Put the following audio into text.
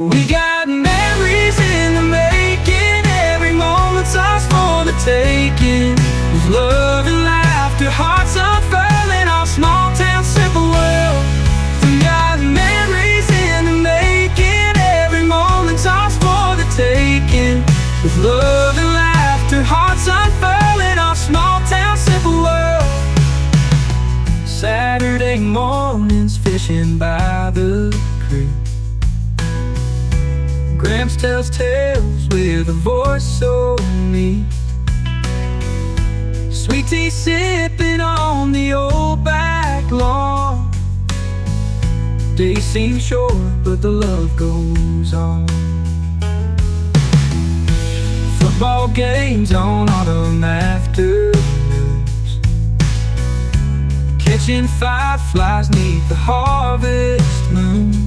We got memories in the making, every moment's ours for the taking. With love and laughter, hearts unfurling, our small town simple world. We got memories in the making, every moment's ours for the taking. With love and laughter, hearts unfurling, our small town simple world. Saturday mornings fishing by the creek, Gramps tells tales with a voice so meek. Sweet tea sipping on the old back lawn. Days seem short, but the love goes on. Football games on autumn afternoons, catching fireflies neath the harvest moon.